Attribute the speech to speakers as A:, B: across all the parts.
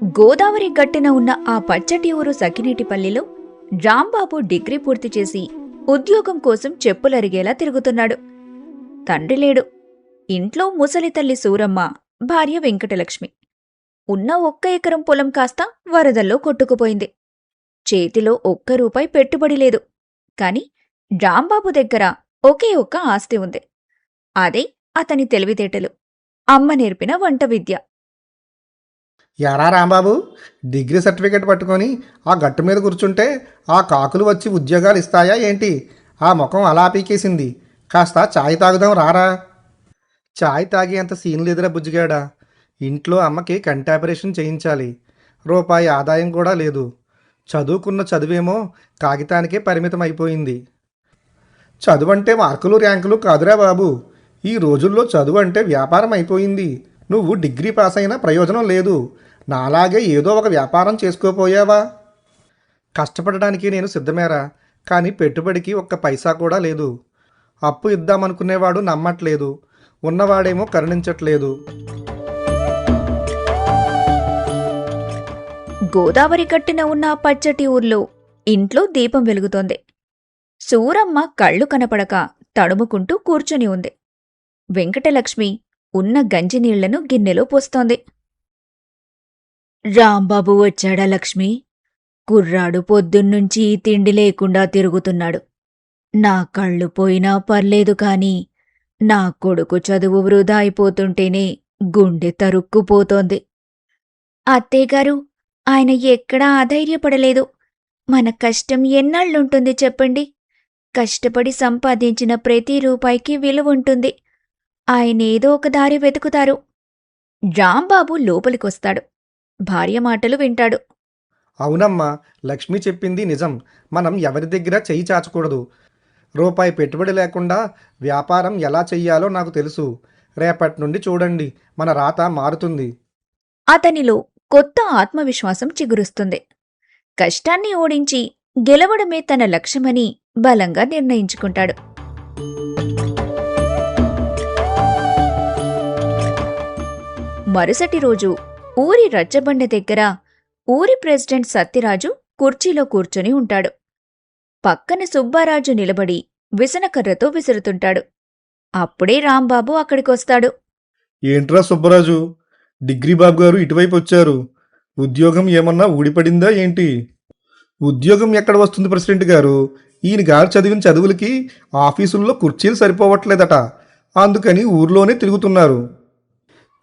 A: గోదావరి గట్టున ఉన్న ఆ పచ్చటి ఊరు సకినేటిపల్లిలో రాంబాబు డిగ్రీ పూర్తి చేసి ఉద్యోగం కోసం చెప్పులరిగేలా తిరుగుతున్నాడు. తండ్రి లేడు. ఇంట్లో ముసలి తల్లి సూరమ్మ, భార్య వెంకటలక్ష్మి. ఉన్న 1 ఎకరం పొలం కాస్త వరదల్లో కొట్టుకుపోయింది. చేతిలో ఒక్క రూపాయి పెట్టుబడి లేదు. కాని రాంబాబు దగ్గర ఒకే ఒక్క ఆస్తి ఉంది. అదే అతని తెలివితేటలు, అమ్మ నేర్పిన వంట విద్య.
B: యారా రాంబాబు, డిగ్రీ సర్టిఫికేట్ పట్టుకొని ఆ గట్టు మీద కూర్చుంటే ఆ కాకులు వచ్చి ఉద్యోగాలు ఇస్తాయా ఏంటి? ఆ ముఖం అలా పీకేసింది. కాస్త ఛాయ్ తాగుదాం రారా. ఛాయ్ తాగేంత సీన్ లేదురా బుజ్జిగాడా. ఇంట్లో అమ్మకి కంటి ఆపరేషన్ చేయించాలి. రూపాయి ఆదాయం కూడా లేదు. చదువుకున్న చదువేమో కాగితానికే పరిమితం అయిపోయింది. చదువంటే మార్కులు ర్యాంకులు కాదురా బాబు. ఈ రోజుల్లో చదువు అంటే వ్యాపారం అయిపోయింది. నువ్వు డిగ్రీ పాస్ అయినా ప్రయోజనం లేదు. నాలాగే ఏదో ఒక వ్యాపారం చేసుకోపోయావా? కష్టపడడానికి నేను సిద్ధమేరా, కానీ పెట్టుబడికి ఒక్క పైసా కూడా లేదు. అప్పు ఇద్దామనుకునేవాడు నమ్మట్లేదు, ఉన్నవాడేమో కరుణించట్లేదు.
A: గోదావరి గట్టున ఉన్న ఆ పచ్చటి ఊర్లో ఇంట్లో దీపం వెలుగుతోంది. సూరమ్మ కళ్ళు కనపడక తడుముకుంటూ కూర్చుని ఉంది. వెంకటలక్ష్మి ఉన్న గంజినీళ్లను గిన్నెలో పోస్తోంది. రాంబాబు వచ్చాడా లక్ష్మి? కుర్రాడు పొద్దున్నుంచి తిండి లేకుండా తిరుగుతున్నాడు. నా కళ్ళు పోయినా పర్లేదు కాని నా కొడుకు చదువు వృధా అయిపోతుంటేనే గుండె తరుక్కుపోతోంది. అత్తేగారు, ఆయన ఎక్కడా ఆధైర్యపడలేదు. మన కష్టం ఎన్నాళ్ళుంటుంది చెప్పండి? కష్టపడి సంపాదించిన ప్రతి రూపాయికి విలువుంటుంది. ఆయనేదో ఒక దారి వెతుకుతారు. రాంబాబు లోపలికొస్తాడు. భార్య మాటలు వింటాడు.
B: అవునమ్మా, లక్ష్మి చెప్పింది నిజం. మనం ఎవరి దగ్గర చెయ్యి చాచకూడదు. రూపాయి పెట్టుబడి లేకుండా వ్యాపారం ఎలా చెయ్యాలో నాకు తెలుసు. రేపటి నుండి చూడండి, మన రాత మారుతుంది.
A: అతనిలో కొత్త ఆత్మవిశ్వాసం చిగురుస్తుంది. కష్టాన్ని ఓడించి గెలవడమే తన లక్ష్యమని బలంగా నిర్ణయించుకుంటాడు. మరుసటి రోజు ఊరి రచ్చబండ దగ్గర ఊరి ప్రెసిడెంట్ సత్యరాజు కుర్చీలో కూర్చొని ఉంటాడు. పక్కన సుబ్బారాజు నిలబడి విసనకర్రతో విసురుతుంటాడు. అప్పుడే రాంబాబు అక్కడికొస్తాడు.
B: ఏంట్రా సుబ్బరాజు, డిగ్రీ బాబు గారు ఇటువైపు వచ్చారు. ఉద్యోగం ఏమన్నా ఊడిపడిందా ఏంటి? ఉద్యోగం ఎక్కడ వస్తుంది ప్రెసిడెంట్ గారు? ఈయన గారు చదివిన చదువులకి ఆఫీసుల్లో కుర్చీలు సరిపోవట్లేదట. అందుకని ఊర్లోనే తిరుగుతున్నారు.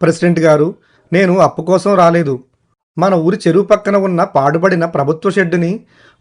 B: ప్రెసిడెంట్ గారు, నేను అప్పు కోసం రాలేదు. మన ఊరి చెరువు పక్కన ఉన్న పాడుబడిన ప్రభుత్వ షెడ్డుని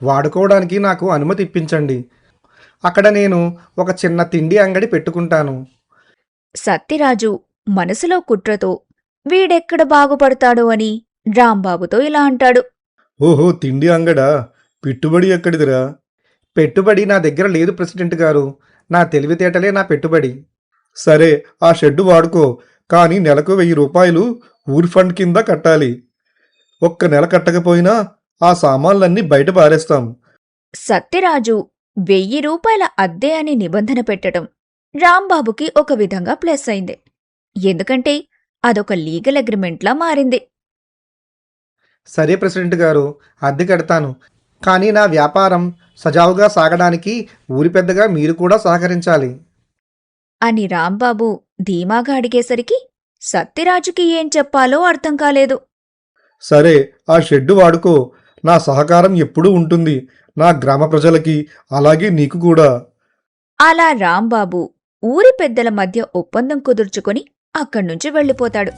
B: వాడుకోవడానికి నాకు అనుమతి ఇప్పించండి. అక్కడ నేను ఒక చిన్న తిండి అంగడి పెట్టుకుంటాను.
A: సత్యరాజు మనసులో కుట్రతో వీడెక్కడ బాగుపడతాడో అని రాంబాబుతో ఇలా అంటాడు.
B: ఓహో, తిండి అంగడా? పెట్టుబడి ఎక్కడిదిరా? పెట్టుబడి నా దగ్గర లేదు ప్రెసిడెంట్ గారు. నా తెలివితేటలే నా పెట్టుబడి. సరే, ఆ షెడ్డు వాడుకో. కానీ నెలకు 1000 రూపాయలు ఊరి ఫండ్ కింద కట్టాలి. ఒక్క నెల కట్టకపోయినా ఆ సామాన్లన్నీ బయట పారేస్తాం.
A: సత్యరాజు 1000 రూపాయల అద్దె అని నిబంధన పెట్టడం రాంబాబుకి ఒక విధంగా ప్లస్ అయింది. ఎందుకంటే అదొక లీగల్ అగ్రిమెంట్లా మారింది.
B: సరే ప్రెసిడెంట్ గారు, అద్దె కడతాను. కానీ నా వ్యాపారం సజావుగా సాగడానికి ఊరి పెద్దగా మీరు కూడా సహకరించాలి
A: అని రాంబాబు ధీమాగా అడిగేసరికి సత్యరాజుకి ఏం చెప్పాలో అర్థం కాలేదు.
B: సరే, ఆ షెడ్డు వాడుకో. నా సహకారం ఎప్పుడూ ఉంటుంది, నా గ్రామ ప్రజలకి, అలాగే నీకు కూడా.
A: అలా రాంబాబు ఊరి పెద్దల మధ్య ఒప్పందం కుదుర్చుకొని అక్కడ్నుంచి వెళ్ళిపోతాడు.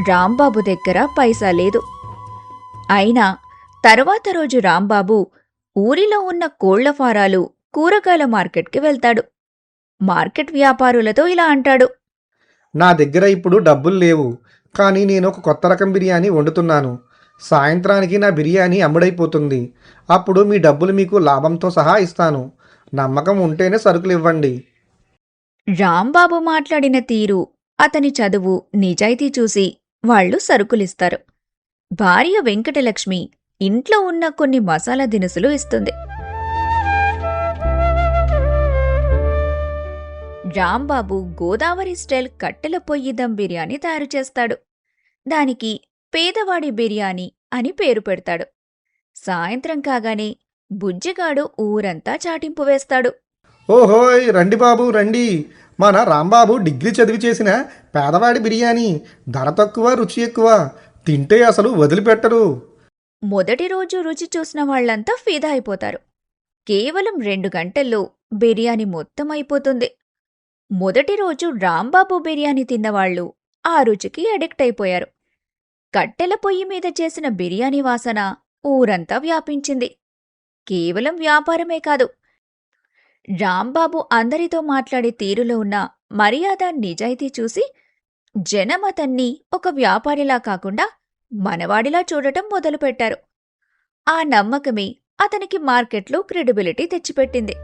A: రాంబాబు దగ్గర పైసా లేదు. అయినా తర్వాత రోజు రాంబాబు ఊరిలో ఉన్న కోళ్ల ఫారాలు, కూరగాయల మార్కెట్కి వెళ్తాడు. మార్కెట్ వ్యాపారులతో ఇలా అంటాడు.
B: నా దగ్గర ఇప్పుడు డబ్బులు లేవు, కానీ నేను ఒక కొత్త రకం బిర్యానీ వండుతున్నాను. సాయంత్రానికి నా బిర్యానీ అమ్ముడైపోతుంది. అప్పుడు మీ డబ్బులు మీకు లాభంతో సహా ఇస్తాను. నమ్మకం ఉంటేనే సరుకులు ఇవ్వండి.
A: రాంబాబు మాట్లాడిన తీరు, అతని చదువు, నిజాయితీ చూసి వాళ్లు సరుకులిస్తారు. భార్య వెంకటలక్ష్మి ఇంట్లో ఉన్న కొన్ని మసాలా దినుసులు ఇస్తుంది. రాంబాబు గోదావరి స్టైల్ కట్టెల పొయ్యి దమ్ బిర్యానీ తయారు చేస్తాడు. దానికి పేదవాడి బిర్యానీ అని పేరు పెడతాడు. సాయంత్రం కాగానే బుజ్జిగాడు ఊరంతా చాటింపు వేస్తాడు.
B: ఓహోయ్ రండి బాబు రండి, మన రాంబాబు డిగ్రీ చదివి చేసిన పేదవాడి బిర్యానీ, ధర తక్కువ రుచి ఎక్కువ, తింటే అసలు వదిలిపెట్టరు.
A: మొదటి రోజు రుచి చూసిన వాళ్లంతా ఫిదా అయిపోతారు. కేవలం 2 గంటల్లో బిర్యానీ మొత్తం అయిపోతుంది. మొదటి రోజు రాంబాబు బిర్యానీ తిన్నవాళ్లు ఆ రుచికి అడిక్ట్ అయిపోయారు. కట్టెల పొయ్యి మీద చేసిన బిర్యానీ వాసన ఊరంతా వ్యాపించింది. కేవలం వ్యాపారమే కాదు, రాంబాబు అందరితో మాట్లాడే తీరులో ఉన్న మర్యాద, నిజాయితీ చూసి జనం అతన్ని ఒక వ్యాపారిలా కాకుండా మనవాడిలా చూడటం మొదలుపెట్టారు. ఆ నమ్మకమే అతనికి మార్కెట్లో క్రెడిబిలిటీ తెచ్చిపెట్టింది.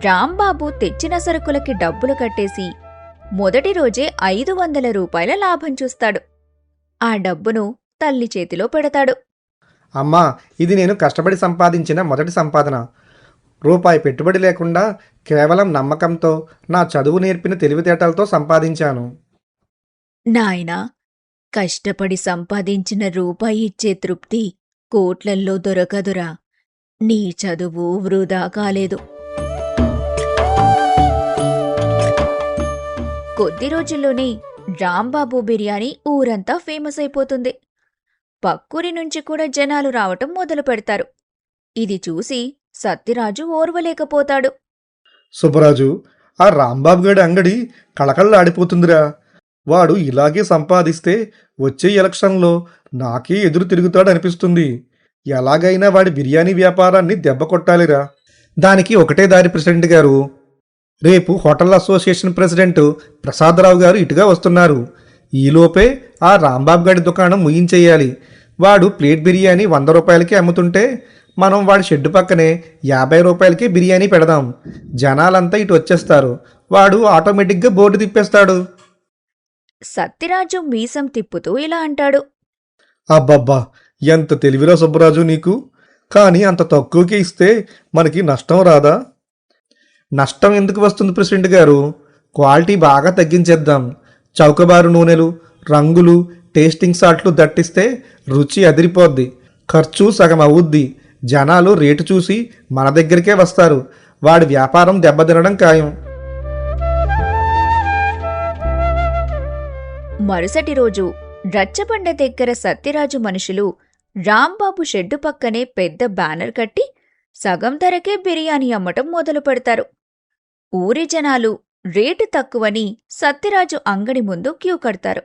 A: రాంబాబు తెచ్చిన సరుకులకి డబ్బులు కట్టేసి మొదటి రోజే 500 రూపాయల లాభం చూస్తాడు. ఆ డబ్బును తల్లి చేతిలో పెడతాడు.
B: అమ్మా, ఇది నేను కష్టపడి సంపాదించిన మొదటి సంపాదన. రూపాయి పెట్టుబడి లేకుండా కేవలం నమ్మకంతో, నా చదువు నేర్పిన తెలివితేటలతో సంపాదించాను.
A: నాయనా, కష్టపడి సంపాదించిన రూపాయి ఇచ్చే తృప్తి కోట్లల్లో దొరకదురా. నీ చదువు వృధా కాలేదు. కొద్ది రోజుల్లోనే రాంబాబు బిర్యానీ ఊరంతా ఫేమస్ అయిపోతుంది. పక్కూరి నుంచి కూడా జనాలు రావటం మొదలు పెడతారు. ఇది చూసి సత్యరాజు ఓర్వలేకపోతాడు.
B: సుబ్బరాజు, ఆ రాంబాబు గడి అంగడి కళకళలాడిపోతుందిరా. వాడు ఇలాగే సంపాదిస్తే వచ్చే ఎలక్షన్లో నాకే ఎదురు తిరుగుతాడనిపిస్తుంది. ఎలాగైనా వాడి బిర్యానీ వ్యాపారాన్ని దెబ్బ కొట్టాలిరా. దానికి ఒకటే దారి ప్రెసిడెంట్ గారు. రేపు హోటల్ అసోసియేషన్ ప్రెసిడెంట్ ప్రసాదరావు గారు ఇటుగా వస్తున్నారు. ఈలోపే ఆ రాంబాబు గడి దుకాణం ముయించేయాలి. వాడు ప్లేట్ బిర్యానీ 100 రూపాయలకి అమ్ముతుంటే మనం వాడి షెడ్డు పక్కనే 50 రూపాయలకి బిర్యానీ పెడదాం. జనాలంతా ఇటు వచ్చేస్తారు. వాడు ఆటోమేటిక్గా బోర్డు తిప్పేస్తాడు.
A: సత్యరాజు మీసం తిప్పుతూ ఇలా అంటాడు.
B: అబ్బబ్బా, ఎంత తెలివిరా సుబ్బరాజు నీకు. కానీ అంత తక్కువకి ఇస్తే మనకి నష్టం రాదా? నష్టం ఎందుకు వస్తుంది ప్రెసిడెంట్ గారు? క్వాలిటీ బాగా తగ్గించేద్దాం. చౌకబారు నూనెలు, రంగులు, టేస్టింగ్ సాల్ట్లు దట్టిస్తే రుచి అదిరిపోద్ది. ఖర్చు సగం అవుద్ది. జనాలు రేటు చూసి మన దగ్గరికే వస్తారు. వాడి వ్యాపారం దెబ్బతినడం ఖాయం.
A: మరుసటి రోజు రచ్చబండ దగ్గర సత్యరాజు మనుషులు రాంబాబు షెడ్డు పక్కనే పెద్ద బ్యానర్ కట్టి సగం ధరకే బిర్యానీ అమ్మటం మొదలు పెడతారు. ఊరి జనాలు రేటు తక్కువని సత్యరాజు అంగడి ముందు క్యూ కడతారు.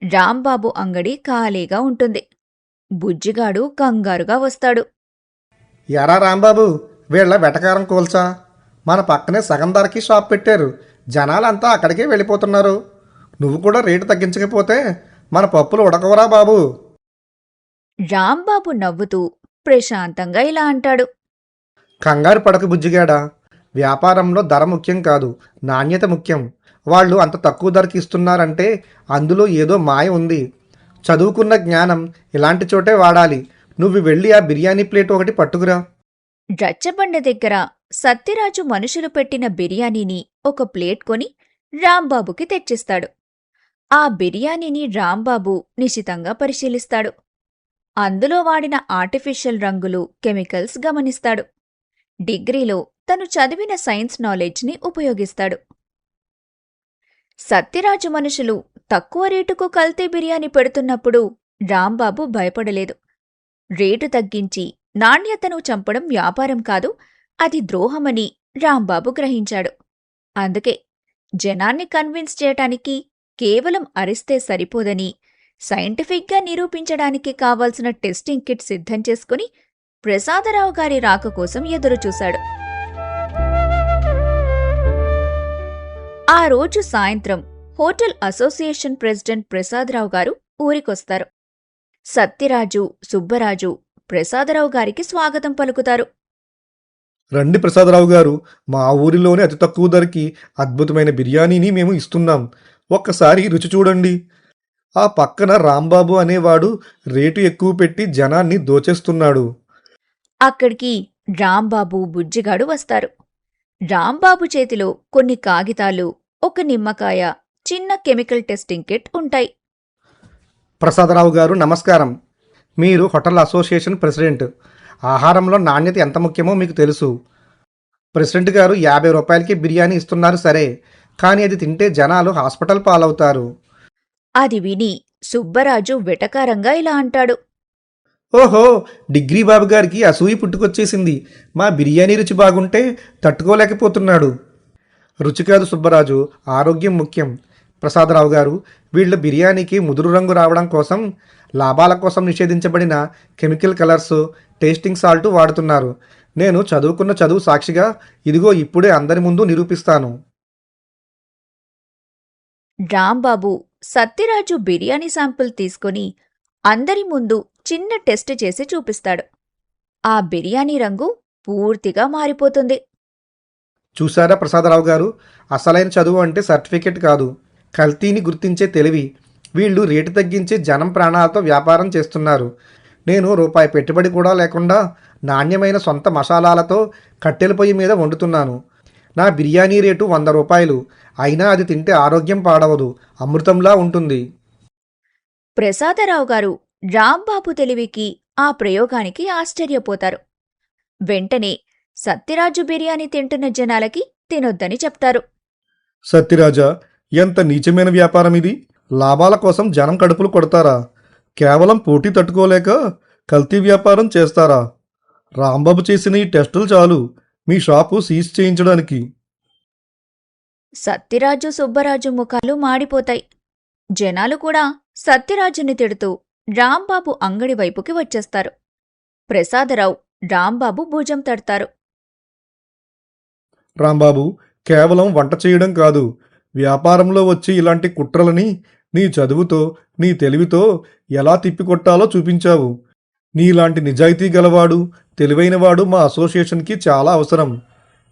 A: రాంబాబు అంగడి ఖాళీగా ఉంటుంది. బుజ్జిగాడు కంగారుగా వస్తాడు.
B: ఎరా రాంబాబు, వీళ్ళ వెటకారం కోల్చా. మన పక్కనే సగం ధరకి షాప్ పెట్టారు. జనాలంతా అక్కడికే వెళ్ళిపోతున్నారు. నువ్వు కూడా రేటు తగ్గించకపోతే మన పప్పులు ఉడకవరా బాబు.
A: రాంబాబు నవ్వుతూ ప్రశాంతంగా ఇలా అంటాడు.
B: కంగారు పడక బుజ్జిగాడా. వ్యాపారంలో ధర ముఖ్యం కాదు, నాణ్యత ముఖ్యం. వాళ్ళు అంత తక్కువ ధరకి ఇస్తున్నారంటే అందులో ఏదో మాయ ఉంది. చదువుకున్న జ్ఞానం ఇలాంటి చోటే వాడాలి. నువ్వు వెళ్ళి ఆ బిర్యానీ ప్లేట్ ఒకటి పట్టుకురా.
A: రచ్చబండ దగ్గర సత్యరాజు మనుషులు పెట్టిన బిర్యానీని ఒక ప్లేట్ కొని రాంబాబుకి తెచ్చిస్తాడు. ఆ బిర్యానీని రాంబాబు నిశితంగా పరిశీలిస్తాడు. అందులో వాడిన ఆర్టిఫిషియల్ రంగులు, కెమికల్స్ గమనిస్తాడు. డిగ్రీలో తను చదివిన సైన్స్ నాలెడ్జ్ని ఉపయోగిస్తాడు. సత్యరాజు మనుషులు తక్కువ రేటుకు కల్తీ బిర్యానీ పెడుతున్నప్పుడు రాంబాబు భయపడలేదు. రేటు తగ్గించి నాణ్యతను చంపడం వ్యాపారం కాదు, అది ద్రోహమని రాంబాబు గ్రహించాడు. అందుకే జనాన్ని కన్విన్స్ చేయటానికి కేవలం అరిస్తే సరిపోదని, సైంటిఫిక్గా నిరూపించడానికి కావాల్సిన టెస్టింగ్ కిట్ సిద్ధం చేసుకుని ప్రసాదరావు గారి రాక కోసం ఎదురుచూశాడు. ఆ రోజు సాయంత్రం హోటల్ అసోసియేషన్ ప్రెసిడెంట్ ప్రసాదరావు గారు ఊరికొస్తారు. సత్యరాజు, సుబ్బరాజు ప్రసాదరావు గారికి స్వాగతం పలుకుతారు.
B: రండి ప్రసాదరావు గారు, మా ఊరిలోనే అతి తక్కువ ధరకి అద్భుతమైన బిర్యానీని మేము ఇస్తున్నాం. ఒక్కసారి రుచి చూడండి. ఆ పక్కన రాంబాబు అనేవాడు రేటు ఎక్కువ పెట్టి జనాన్ని దోచేస్తున్నాడు.
A: అక్కడికి రాంబాబు బుజ్జిగాడు వస్తారు. రాంబాబు చేతిలో కొన్ని కాగితాలు, ఒక నిమ్మకాయ, చిన్న కెమికల్ టెస్టింగ్ కిట్ ఉంటాయి.
B: ప్రసాదరావు గారు నమస్కారం. మీరు హోటల్ అసోసియేషన్ ప్రెసిడెంట్. ఆహారంలో నాణ్యత ఎంత ముఖ్యమో మీకు తెలుసు. ప్రెసిడెంట్ గారు 50 రూపాయలకి బిర్యానీ ఇస్తున్నారు సరే, కానీ అది తింటే జనాలు హాస్పిటల్ పాలవుతారు.
A: అది విని సుబ్బరాజు వెటకారంగా ఇలా అంటాడు.
B: ఓహో, డిగ్రీ బాబు గారికి అసూయి పుట్టుకొచ్చేసింది. మా బిర్యానీ రుచి బాగుంటే తట్టుకోలేకపోతున్నాడు. రుచి కాదు సుబ్బరాజు, ఆరోగ్యం ముఖ్యం. ప్రసాదరావు గారు, వీళ్ళ బిర్యానీకి ముదురు రంగు రావడం కోసం లాభాల కోసం నిషేధించబడిన కెమికల్ కలర్స్, టేస్టింగ్ సాల్ట్ వాడుతున్నారు. నేను చదువుకున్న చదువు సాక్షిగా ఇదిగో ఇప్పుడే అందరి ముందు నిరూపిస్తాను.
A: రాంబాబు సత్యరాజు బిర్యానీ శాంపుల్ తీసుకుని అందరి ముందు చిన్న టెస్ట్ చేసి చూపిస్తాడు. ఆ బిర్యానీ రంగు పూర్తిగా మారిపోతుంది.
B: చూసారా ప్రసాదరావు గారు, అసలైన చదువు అంటే సర్టిఫికెట్ కాదు, కల్తీని గుర్తించే తెలివి. వీళ్ళు రేటు తగ్గించి జనం ప్రాణాలతో వ్యాపారం చేస్తున్నారు. నేను రూపాయి పెట్టుబడి కూడా లేకుండా నాణ్యమైన సొంత మసాలాలతో కట్టెల పొయ్యి మీద వండుతున్నాను. నా బిర్యానీ రేటు 100 రూపాయలు. అయినా అది తింటే ఆరోగ్యం పాడవదు, అమృతంలా ఉంటుంది.
A: ప్రసాదరావు గారు రాంబాబు తెలివికి, ఆ ప్రయోగానికి ఆశ్చర్యపోతారు. వెంటనే సత్యరాజు బిర్యానీ తింటున్న జనాలకి తినొద్దని చెప్తారు.
B: సత్యరాజా, ఎంత నీచమైన వ్యాపారం ఇది! లాభాల కోసం జనం కడుపులు కొడతారా? కేవలం పోటీ తట్టుకోలేక కల్తీ వ్యాపారం చేస్తారా? రాంబాబు చేసిన ఈ టెస్టులు చాలు మీ షాపు సీజ్ చేయించడానికి.
A: సత్యరాజు సుబ్బరాజు ముఖాలు మాడిపోతాయి. జనాలు కూడా సత్యరాజుని తిడుతూ రాంబాబు అంగడి వైపుకి వచ్చేస్తారు. ప్రసాదరావు రాంబాబు భుజం తడతారు.
B: రాంబాబు, కేవలం వంట చేయడం కాదు, వ్యాపారంలో వచ్చి ఇలాంటి కుట్రలని నీ చదువుతో, నీ తెలివితో ఎలా తిప్పికొట్టాలో చూపించావు. నీలాంటి నిజాయితీ గలవాడు, తెలివైనవాడు మా అసోసియేషన్కి చాలా అవసరం.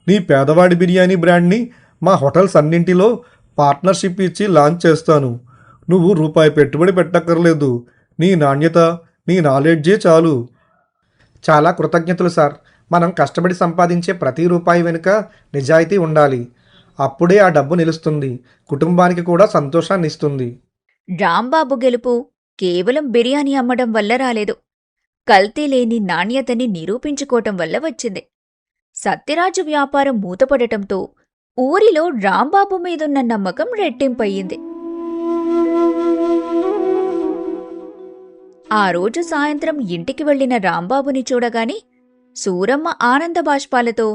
B: నీ పేదవాడి బిర్యానీ బ్రాండ్ని మా హోటల్స్ అన్నింటిలో పార్ట్నర్షిప్ ఇచ్చి లాంచ్ చేస్తాను. నువ్వు రూపాయి పెట్టుబడి పెట్టక్కర్లేదు. నీ నాణ్యత, నీ నాలెడ్జే చాలు. చాలా కృతజ్ఞతలు సార్. మనం కష్టపడి సంపాదించే ప్రతి రూపాయి వెనుక నిజాయితీ ఉండాలి. అప్పుడే ఆ డబ్బు నిలుస్తుంది, కుటుంబానికి కూడా సంతోషాన్ని ఇస్తుంది.
A: రాంబాబు గెలుపు కేవలం బిర్యానీ అమ్మడం వల్ల రాలేదు. కల్తీ లేని నాణ్యతని నిరూపించుకోవటం వల్ల వచ్చింది. సత్యరాజు వ్యాపారం మూతపడటంతో ఊరిలో రాంబాబు మీదున్న నమ్మకం రెట్టింపయ్యింది. ఆ రోజు సాయంత్రం ఇంటికి వెళ్లిన రాంబాబుని చూడగాని సూరమ్మ ఆనంద బాష్పాలతో,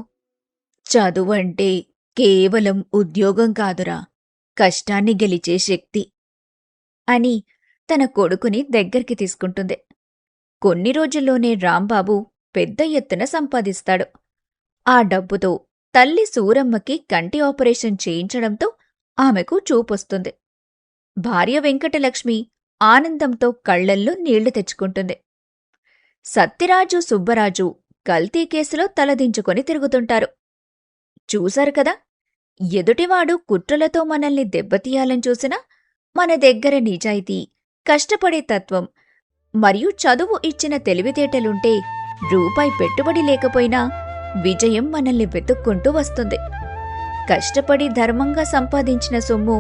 A: చదువంటే కేవలం ఉద్యోగం కాదురా, కష్టాన్ని గెలిచే శక్తి అని తన కొడుకుని దగ్గరికి తీసుకుంటుంది. కొన్ని రోజుల్లోనే రాంబాబు పెద్ద ఎత్తున సంపాదిస్తాడు. ఆ డబ్బుతో తల్లి సూరమ్మకి కంటి ఆపరేషన్ చేయించడంతో ఆమెకు చూపొస్తుంది. భార్య వెంకటలక్ష్మి ఆనందంతో కళ్లల్లో నీళ్లు తెచ్చుకుంటుంది. సత్యరాజు సుబ్బరాజు కల్తీ కేసులో తలదించుకొని తిరుగుతుంటారు. చూశారు కదా, ఎదుటివాడు కుట్రలతో మనల్ని దెబ్బతీయాలని చూసినా మన దగ్గర నిజాయితీ, కష్టపడే తత్వం మరియు చదువు ఇచ్చిన తెలివితేటలుంటే రూపాయి పెట్టుబడి లేకపోయినా విజయం మనల్ని వెతుక్కుంటూ వస్తుంది. కష్టపడి ధర్మంగా సంపాదించిన సొమ్ము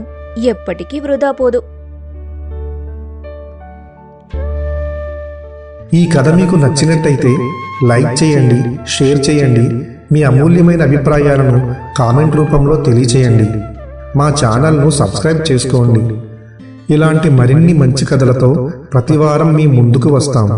A: ఎప్పటికీ వృధా పోదు.
B: ఈ కథ మీకు నచ్చినట్టయితే లైక్ చేయండి, షేర్ చేయండి. మీ అమూల్యమైన అభిప్రాయాలను కామెంట్ రూపంలో తెలియచేయండి. మా ఛానల్ను సబ్స్క్రైబ్ చేసుకోండి. ఇలాంటి మరిన్ని మంచి కథలతో ప్రతివారం మీ ముందుకు వస్తాము.